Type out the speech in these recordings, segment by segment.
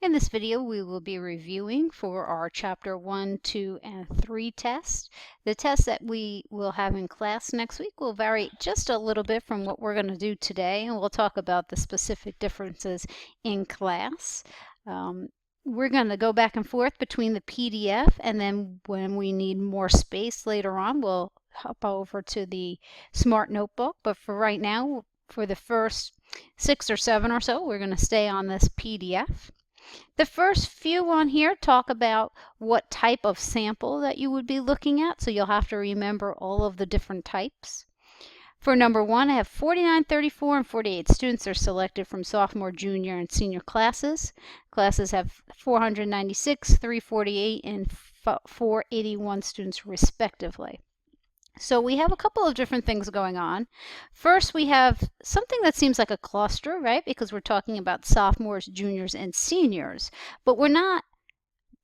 In this video, we will be reviewing for our Chapter 1, 2, and 3 tests. The tests that we will have in class next week will vary just a little bit from what we're going to do today, and we'll talk about the specific differences in class. We're going to go back and forth between the PDF, and then when we need more space later on, we'll hop over to the Smart Notebook. But for right now, for the first 6 or 7 or so, we're going to stay on this PDF. The first few on here talk about what type of sample that you would be looking at, so you'll have to remember all of the different types. For number 1, I have 49, 34, and 48 students are selected from sophomore, junior, and senior classes. Classes have 496, 348, and 481 students respectively. So we have a couple of different things going on. First, we have something that seems like a cluster, right? Because we're talking about sophomores, juniors, and seniors. But we're not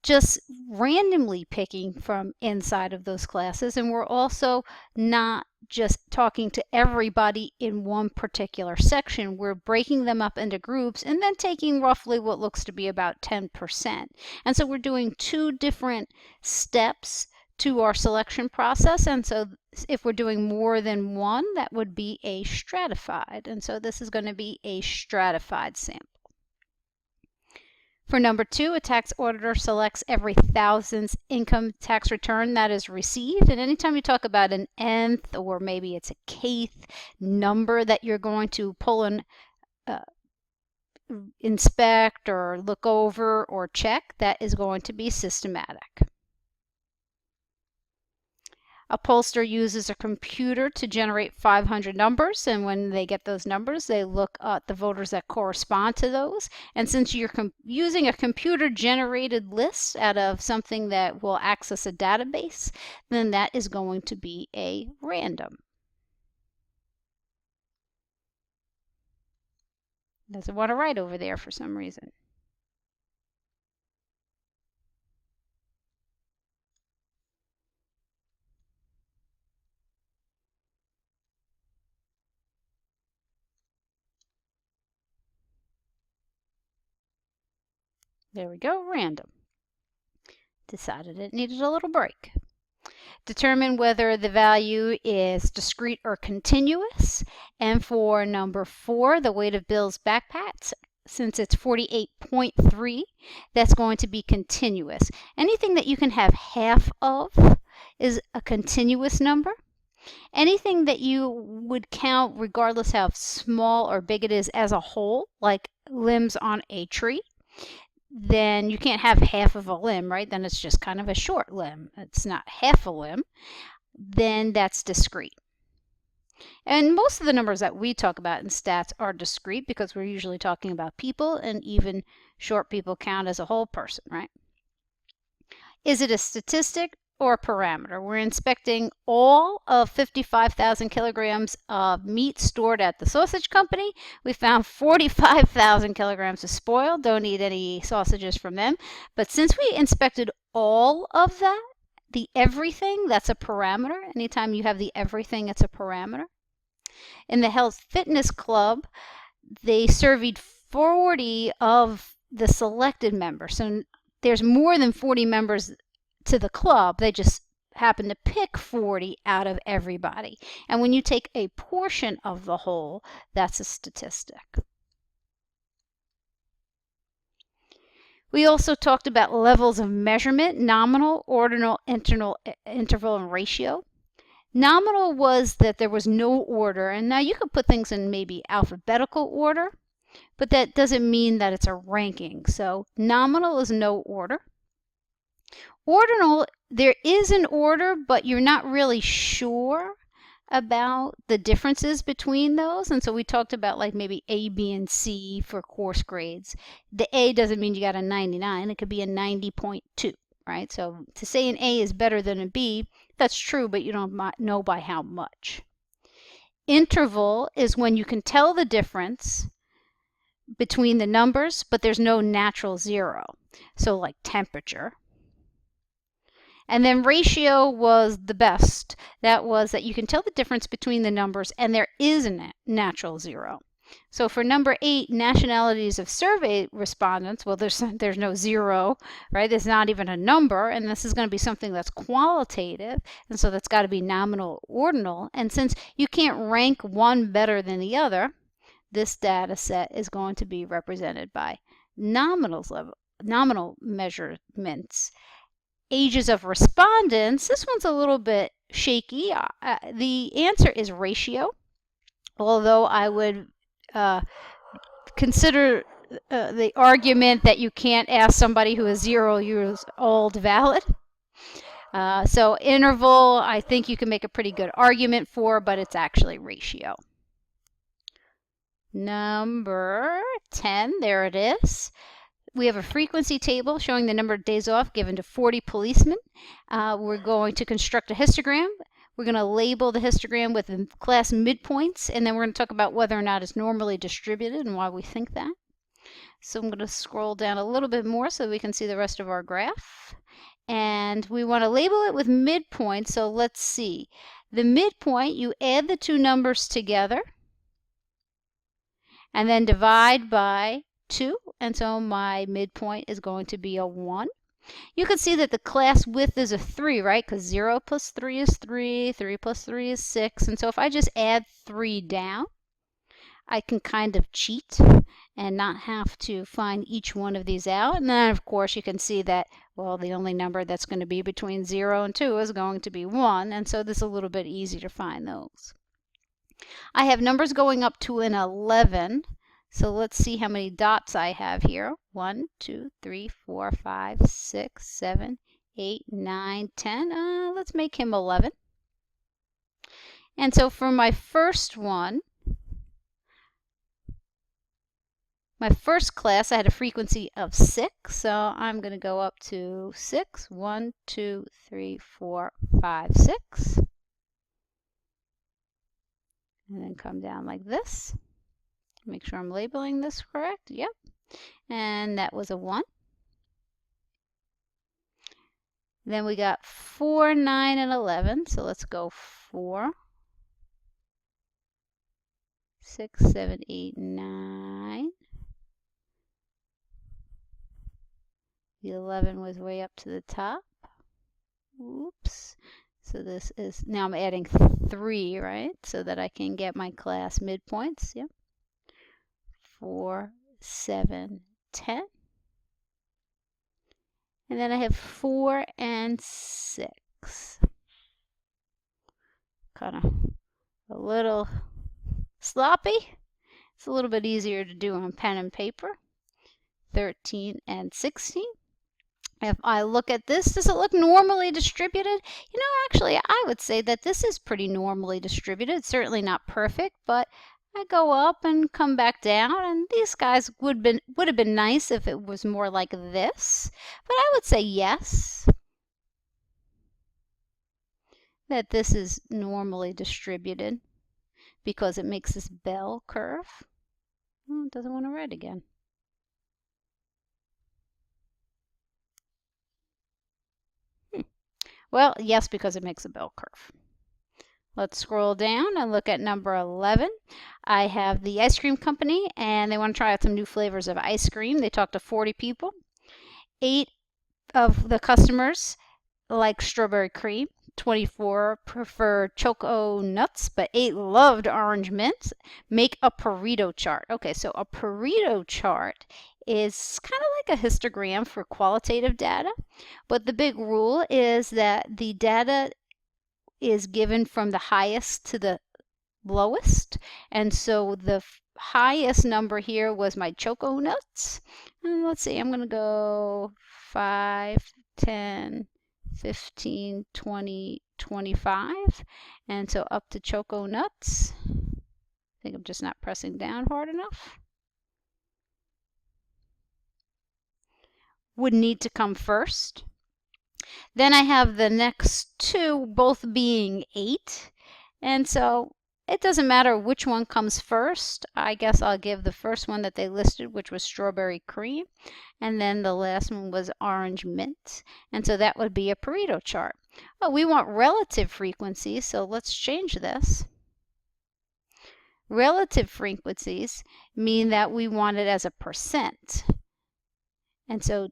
just randomly picking from inside of those classes, and we're also not just talking to everybody in one particular section. We're breaking them up into groups and then taking roughly what looks to be about 10%. And so we're doing 2 different steps to our selection process, and so if we're doing more than one, that would be a stratified, and so this is going to be a stratified sample. For number 2, a tax auditor selects every thousandth income tax return that is received, and anytime you talk about an nth or maybe it's a kth number that you're going to pull and inspect or look over or check, that is going to be systematic. A pollster uses a computer to generate 500 numbers, and when they get those numbers, they look at the voters that correspond to those. And since you're using a computer-generated list out of something that will access a database, then that is going to be a random. Doesn't want to write over there for some reason. There we go, random. Decided it needed a little break. Determine whether the value is discrete or continuous. And for number 4, the weight of Bill's backpacks, since it's 48.3, that's going to be continuous. Anything that you can have half of is a continuous number. Anything that you would count regardless how small or big it is as a whole, like limbs on a tree, then you can't have half of a limb, right? Then it's just kind of a short limb. It's not half a limb. Then that's discrete. And most of the numbers that we talk about in stats are discrete because we're usually talking about people, and even short people count as a whole person, right? Is it a statistic or a parameter? We're inspecting all of 55,000 kilograms of meat stored at the sausage company. We found 45,000 kilograms of spoiled. Don't eat any sausages from them. But since we inspected all of that, the everything, that's a parameter. Anytime you have the everything, it's a parameter. In the Health Fitness Club, they surveyed 40 of the selected members. So there's more than 40 members to the club. They just happen to pick 40 out of everybody. And when you take a portion of the whole, that's a statistic. We also talked about levels of measurement: nominal, ordinal, interval, and ratio. Nominal was that there was no order, and now you could put things in maybe alphabetical order, but that doesn't mean that it's a ranking. So nominal is no order. Ordinal, there is an order, but you're not really sure about the differences between those. And so we talked about like maybe A, B, and C for course grades. The A doesn't mean you got a 99. It could be a 90.2, right? So to say an A is better than a B, that's true, but you don't know by how much. Interval is when you can tell the difference between the numbers, but there's no natural zero. So like temperature. And then ratio was the best. That was that you can tell the difference between the numbers and there is a natural zero. So for number 8, nationalities of survey respondents, well, there's no 0, right? There's not even a number, and this is going to be something that's qualitative, and so that's got to be nominal, ordinal. And since you can't rank one better than the other, this data set is going to be represented by nominal measurements. Ages of respondents, this one's a little bit shaky. The answer is ratio, although I would consider the argument that you can't ask somebody who is 0 years old valid. So interval, I think you can make a pretty good argument for, but it's actually ratio. Number 10, there it is. We have a frequency table showing the number of days off given to 40 policemen. We're going to construct a histogram. We're going to label the histogram with the class midpoints, and then we're going to talk about whether or not it's normally distributed and why we think that. So I'm going to scroll down a little bit more so we can see the rest of our graph. And we want to label it with midpoint, so let's see. The midpoint, you add the two numbers together and then divide by 2, and so my midpoint is going to be a 1. You can see that the class width is a 3, right? Because 0 plus 3 is 3, 3 plus 3 is 6. And so if I just add 3 down, I can kind of cheat and not have to find each one of these out. And then, of course, you can see that, well, the only number that's going to be between 0 and 2 is going to be 1. And so this is a little bit easy to find those. I have numbers going up to an 11. So let's see how many dots I have here. 1, 2, 3, 4, 5, 6, 7, 8, 9, 10. Let's make him 11. And so for my first one, my first class, I had a frequency of 6. So I'm going to go up to 6. 1, 2, 3, 4, 5, 6. And then come down like this. Make sure I'm labeling this correct. Yep. And that was a 1. Then we got 4, 9, and 11. So let's go 4, 6, 7, 8, 9. The 11 was way up to the top. Oops. So this is, now I'm adding 3, right? So that I can get my class midpoints. Yep. 4, 7, 10. And then I have 4 and 6. Kind of a little sloppy. It's a little bit easier to do on pen and paper. 13 and 16. If I look at this, does it look normally distributed? You know, actually, I would say that this is pretty normally distributed. It's certainly not perfect, but I go up and come back down, and these guys would have been nice if it was more like this. But I would say yes, that this is normally distributed because it makes this bell curve. Oh, it doesn't want to write again. Well, yes, because it makes a bell curve. Let's scroll down and look at number 11. I have the ice cream company, and they want to try out some new flavors of ice cream. They talked to 40 people. 8 of the customers like strawberry cream. 24 prefer choco nuts, but 8 loved orange mint. Make a Pareto chart. Okay, so a Pareto chart is kind of like a histogram for qualitative data, but the big rule is that the data is given from the highest to the lowest, and so the highest number here was my choco nuts. And let's see, I'm going to go 5, 10, 15, 20, 25, and so up to choco nuts. I think I'm just not pressing down hard enough. Would need to come first. Then I have the next 2 both being 8, and so it doesn't matter which one comes first. I guess I'll give the first one that they listed, which was strawberry cream, and then the last one was orange mint, and so that would be a Pareto chart. Oh, we want relative frequency, so let's change this. Relative frequencies mean that we want it as a percent. And so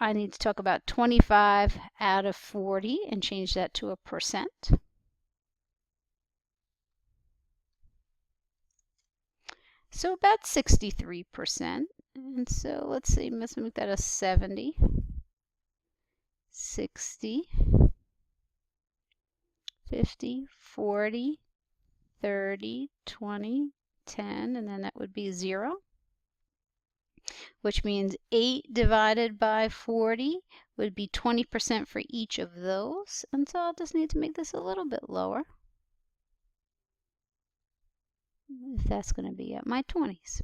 I need to talk about 25 out of 40 and change that to a percent. So about 63%. And so let's see, let's make that a 70, 60, 50, 40, 30, 20, 10, and then that would be 0, which means 8 divided by 40 would be 20% for each of those. And so I'll just need to make this a little bit lower, if that's going to be at my 20s.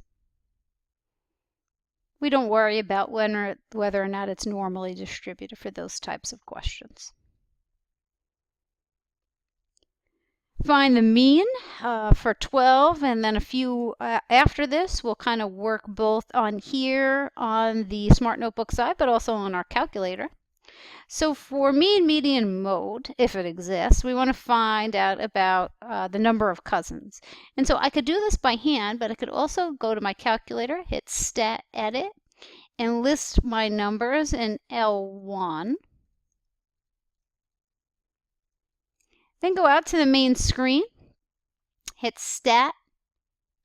We don't worry about whether or not it's normally distributed for those types of questions. Find the mean for 12, and then a few after this. We'll kind of work both on here on the Smart Notebook side, but also on our calculator. So for mean, median, mode, if it exists, we want to find out about the number of cousins. And so I could do this by hand, but I could also go to my calculator, hit Stat Edit, and list my numbers in L1. Then go out to the main screen, hit Stat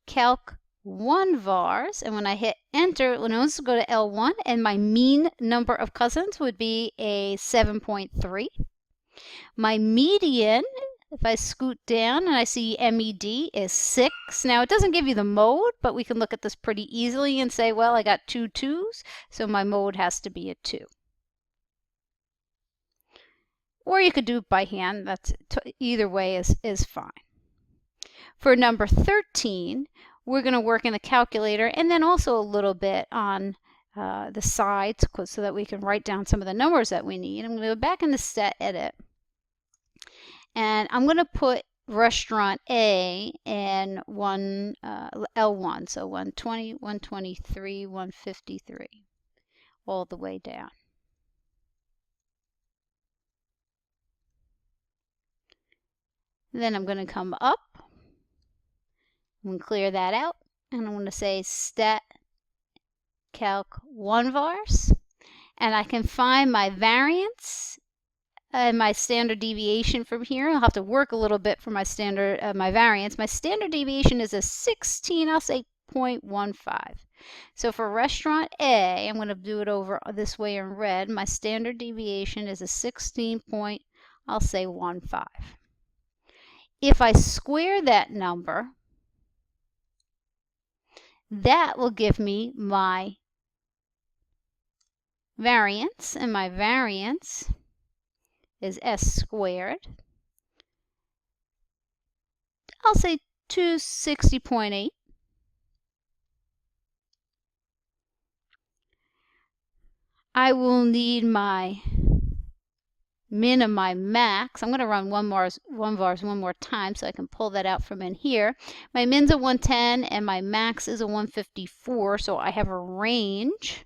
Calc 1 vars, and when I hit enter, it will go to L1, and my mean number of cousins would be a 7.3. My median, if I scoot down and I see MED, is 6. Now it doesn't give you the mode, but we can look at this pretty easily and say, well, I got 2 2s, so my mode has to be a 2. Or you could do it by hand. That's either way is fine. For number 13, we're going to work in the calculator and then also a little bit on the sides so that we can write down some of the numbers that we need. I'm going to go back into Stat Edit, and I'm going to put restaurant A in L1, so 120, 123, 153, all the way down. Then I'm going to come up. I'm going to clear that out, and I'm going to say Stat Calc 1 vars, and I can find my variance and my standard deviation from here. I'll have to work a little bit for my my variance. My standard deviation is a 16, I'll say 0.15. So for restaurant A, I'm going to do it over this way in red. My standard deviation is a 16 point, I'll say 15. If I square that number, that will give me my variance, and my variance is S squared. I'll say 260.8. I will need my min and my max. I'm going to run one vars one more time so I can pull that out from in here. My min's a 110 and my max is a 154, so I have a range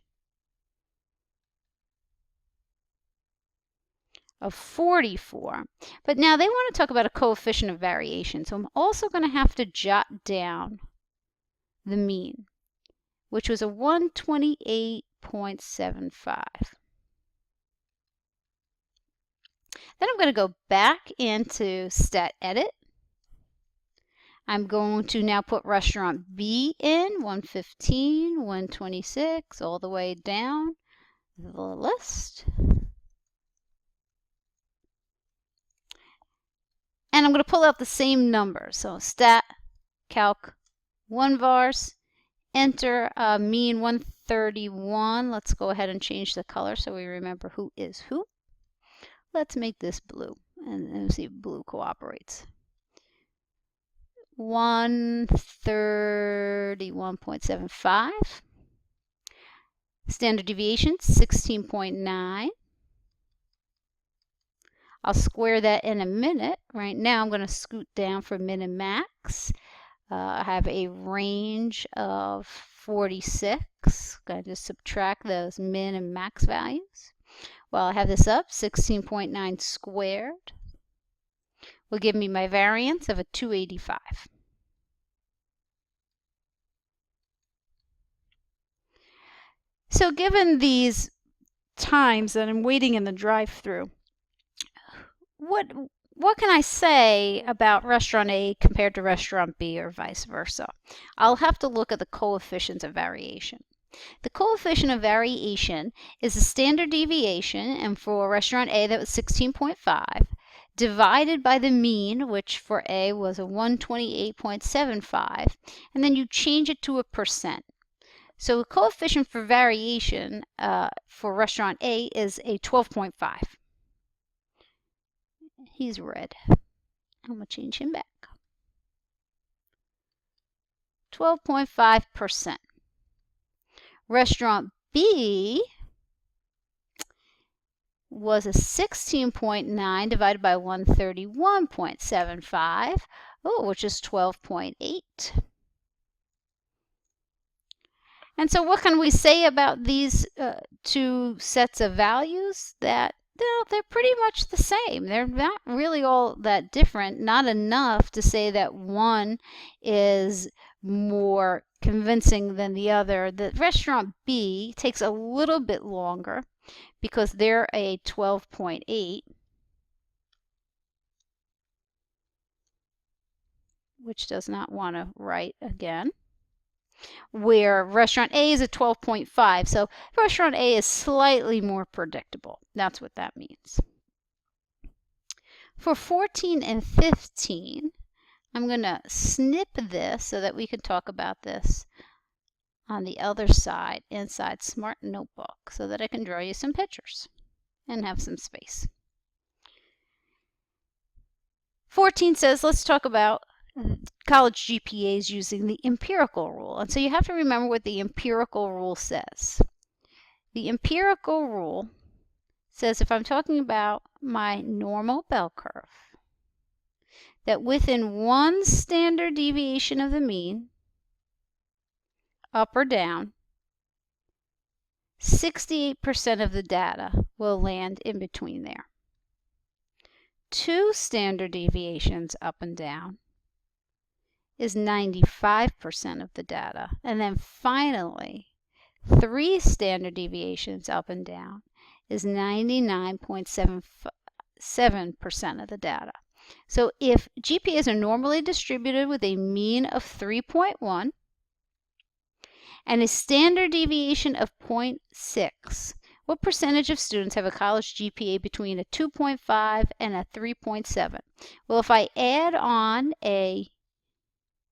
of 44. But now they want to talk about a coefficient of variation, so I'm also going to have to jot down the mean, which was a 128.75. Then I'm going to go back into Stat Edit. I'm going to now put restaurant B in, 115, 126, all the way down the list. And I'm going to pull out the same numbers. So Stat Calc 1 vars, enter mean 131. Let's go ahead and change the color so we remember who is who. Let's make this blue and see if blue cooperates. 131.75. Standard deviation 16.9. I'll square that in a minute. Right now I'm going to scoot down for min and max. I have a range of 46. Going to just subtract those min and max values. Well, I have this up, 16.9 squared will give me my variance of a 285. So given these times that I'm waiting in the drive-through, what can I say about restaurant A compared to restaurant B or vice versa? I'll have to look at the coefficients of variation. The coefficient of variation is the standard deviation, and for restaurant A that was 16.5, divided by the mean, which for A was a 128.75, and then you change it to a percent. So the coefficient for variation for restaurant A is a 12.5. He's red. I'm going to change him back. 12.5%. Restaurant B was a 16.9 divided by 131.75, which is 12.8. And so what can we say about these two sets of values? That they're pretty much the same. They're not really all that different, not enough to say that one is more convincing than the other. The restaurant B takes a little bit longer because they're a 12.8, which does not want to write again, where restaurant A is a 12.5. So restaurant A is slightly more predictable. That's what that means. For 14 and 15, I'm going to snip this so that we can talk about this on the other side inside Smart Notebook so that I can draw you some pictures and have some space. 14 says, let's talk about college GPAs using the empirical rule. And so you have to remember what the empirical rule says. The empirical rule says if I'm talking about my normal bell curve, that within one standard deviation of the mean, up or down, 68% of the data will land in between there. 2 standard deviations up and down is 95% of the data. And then finally, 3 standard deviations up and down is 99.77% of the data. So if GPAs are normally distributed with a mean of 3.1 and a standard deviation of 0.6, what percentage of students have a college GPA between a 2.5 and a 3.7? Well, if I add on a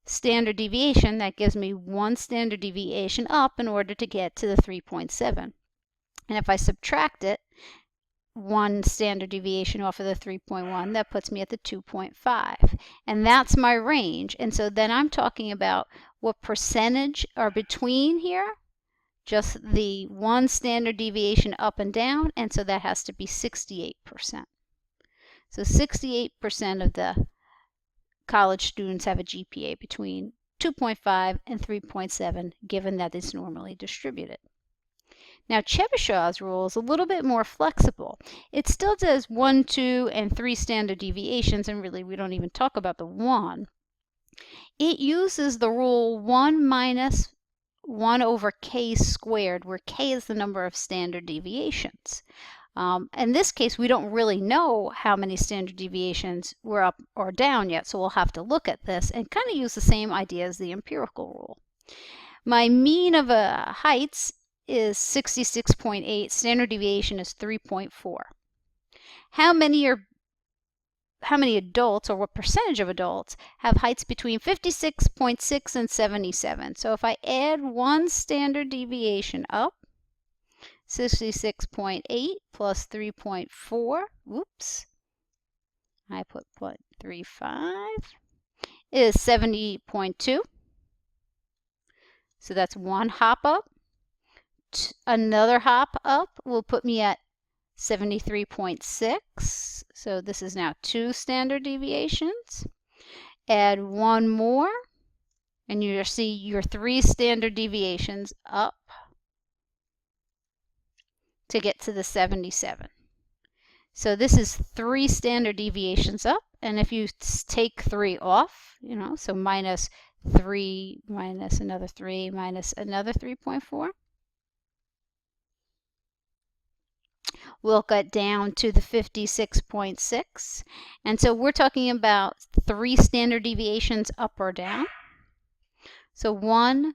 standard deviation, that gives me 1 standard deviation up in order to get to the 3.7. And if I subtract it, 1 standard deviation off of the 3.1, that puts me at the 2.5. And that's my range. And so then I'm talking about what percentage are between here, just the 1 standard deviation up and down, and so that has to be 68%. So 68% of the college students have a GPA between 2.5 and 3.7, given that it's normally distributed. Now, Chebyshev's rule is a little bit more flexible. It still does 1, 2, and 3 standard deviations, and really we don't even talk about the 1. It uses the rule 1 minus 1 over k squared, where k is the number of standard deviations. In this case, we don't really know how many standard deviations were up or down yet, so we'll have to look at this and kind of use the same idea as the empirical rule. My mean of heights is 66.8, standard deviation is 3.4. How many adults, or what percentage of adults, have heights between 56.6 and 77? So if I add 1 standard deviation up, 66.8 plus 3.4, oops, I put 0.35, is 70.2. So that's 1 hop up. Another hop up will put me at 73.6. So this is now 2 standard deviations. Add 1 more, and you see your 3 standard deviations up to get to the 77. So this is 3 standard deviations up, and if you take 3 off, so minus 3 minus another 3 minus another 3.4, we'll get down to the 56.6. And so we're talking about 3 standard deviations up or down. So 1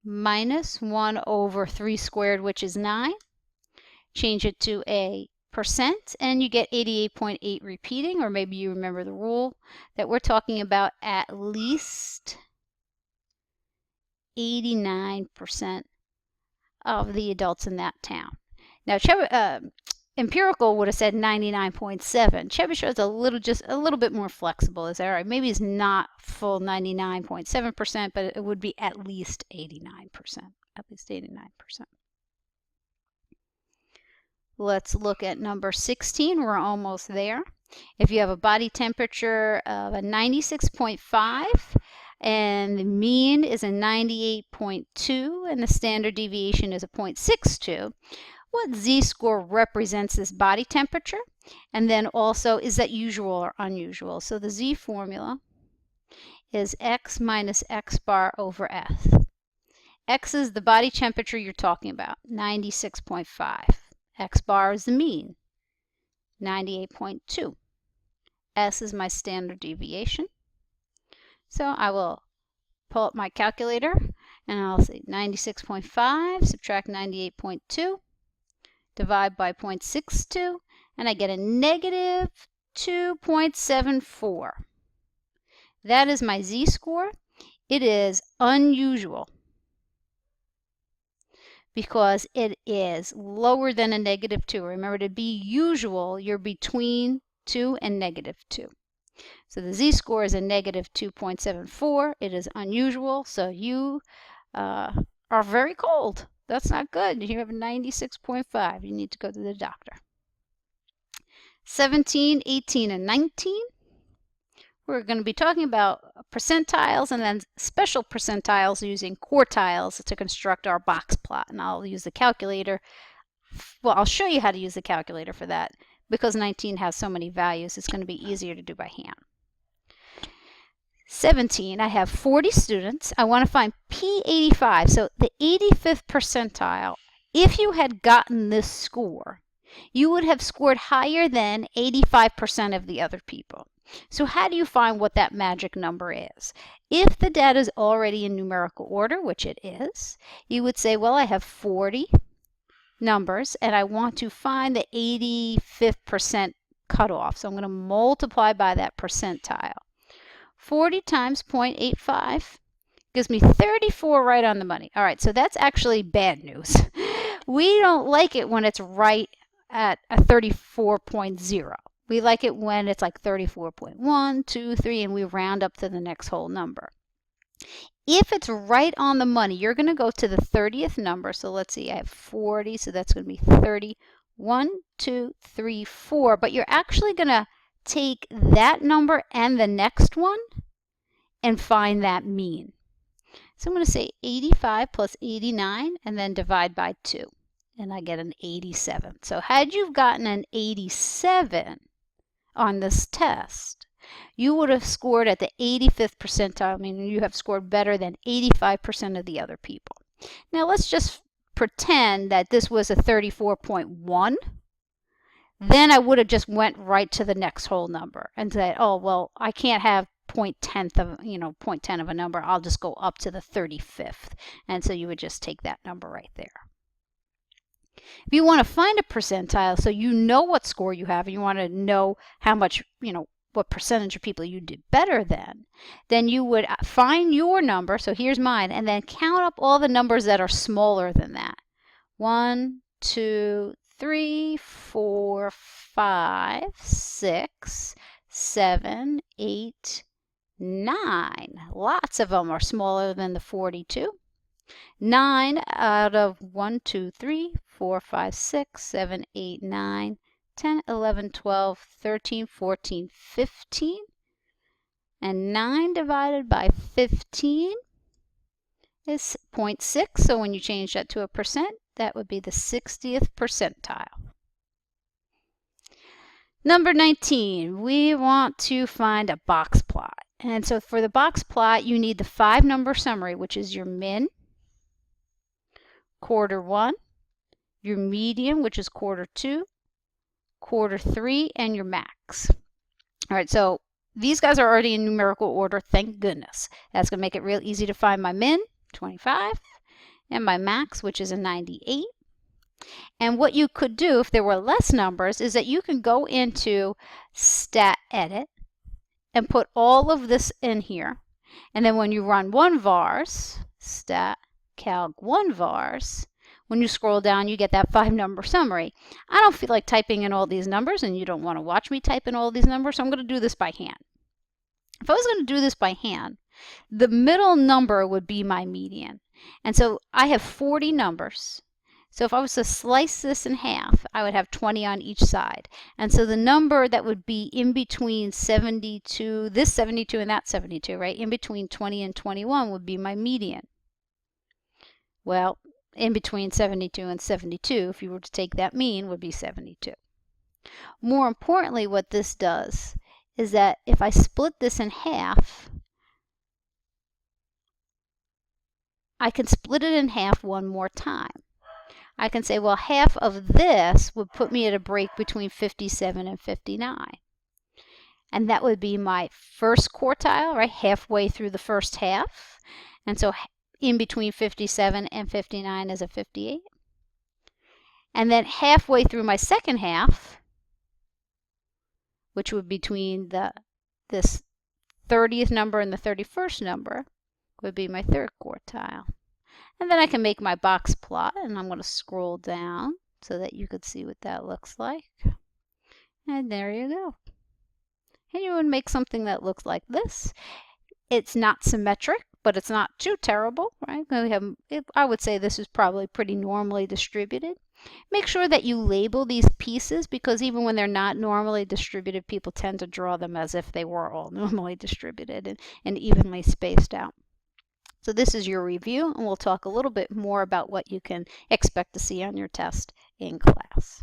minus 1 over 3 squared, which is 9. Change it to a percent, and you get 88.8 repeating, or maybe you remember the rule that we're talking about at least 89% of the adults in that town. Now, empirical would have said 99.7. Chebyshev is just a little bit more flexible. Is that right? Maybe it's not full 99.7%, but it would be at least 89%. At least 89%. Let's look at number 16. We're almost there. If you have a body temperature of a 96.5 and the mean is a 98.2 and the standard deviation is a 0.62, what z-score represents this body temperature? And then also, is that usual or unusual? So the z formula is x minus x bar over f. X is the body temperature you're talking about, 96.5. X bar is the mean, 98.2. S is my standard deviation. So I will pull up my calculator and I'll say 96.5, subtract 98.2, divide by 0.62, and I get a negative 2.74. That is my z-score. It is unusual because it is lower than a negative 2. Remember, to be usual, you're between 2 and negative 2. So the z-score is a negative 2.74. It is unusual, so you are very cold. That's not good. You have a 96.5. You need to go to the doctor. 17, 18, and 19. We're going to be talking about percentiles and then special percentiles using quartiles to construct our box plot. And I'll use the calculator. Well, I'll show you how to use the calculator for that. Because 19 has so many values, it's going to be easier to do by hand. 17, I have 40 students. I want to find P85, so the 85th percentile. If you had gotten this score, you would have scored higher than 85% of the other people. So how do you find what that magic number is? If the data is already in numerical order, which it is, you would say, well, I have 40 numbers and I want to find the 85th percent cutoff. So I'm going to multiply by that percentile. 40 times 0.85 gives me 34 right on the money. All right, so that's actually bad news. We don't like it when it's right at a 34.0. We like it when it's like 34.1, 2, 3, and we round up to the next whole number. If it's right on the money, you're going to go to the 30th number. So let's see, I have 40, so that's going to be 30. 1, 2, 3, 4. But you're actually going to take that number and the next one and find that mean. So I'm going to say 85 plus 89 and then divide by 2. And I get an 87. So had you gotten an 87 on this test, you would have scored at the 85th percentile, meaning you have scored better than 85% of the other people. Now let's just pretend that this was a 34.1. Then I would have just went right to the next whole number and said, oh, well, I can't have 0.10 of a number. I'll just go up to the 35th. And so you would just take that number right there. If you want to find a percentile, so you know what score you have, and you want to know how much, what percentage of people you did better than, then you would find your number, so here's mine, and then count up all the numbers that are smaller than that. 1, 2, 3, 4, 5, 6, 7, 8, 9. Lots of them are smaller than the 42. 9 out of 1, 2, 3, 4, 5, 6, 7, 8, 9, 10, 11, 12, 13, 14, 15. And 9 divided by 15 is 0.6. So when you change that to a percent, that would be the 60th percentile. Number 19, we want to find a box plot. And so for the box plot, you need the 5-number summary, which is your min, quarter 1, your median, which is quarter 2, quarter 3, and your max. All right, so these guys are already in numerical order, thank goodness. That's going to make it real easy to find my min, 25, and my max, which is a 98. And what you could do if there were less numbers is that you can go into Stat Edit and put all of this in here. And then when you run 1vars, Stat Calc 1vars, when you scroll down, you get that 5-number summary. I don't feel like typing in all these numbers, and you don't want to watch me type in all these numbers, so I'm going to do this by hand. If I was going to do this by hand, the middle number would be my median. And so I have 40 numbers. So if I was to slice this in half, I would have 20 on each side. And so the number that would be in between 72, this 72 and that 72, right? In between 20 and 21 would be my median. Well, in between 72 and 72, if you were to take that mean, would be 72. More importantly, what this does is that if I split this in half, I can split it in half one more time. I can say, well, half of this would put me at a break between 57 and 59. And that would be my first quartile, right, halfway through the first half. And so in between 57 and 59 is a 58. And then halfway through my second half, which would be between this 30th number and the 31st number, would be my third quartile. And then I can make my box plot, and I'm going to scroll down so that you could see what that looks like. And there you go. And you would make something that looks like this. It's not symmetric, but it's not too terrible, right? I would say this is probably pretty normally distributed. Make sure that you label these pieces, because even when they're not normally distributed, people tend to draw them as if they were all normally distributed and evenly spaced out. So this is your review, and we'll talk a little bit more about what you can expect to see on your test in class.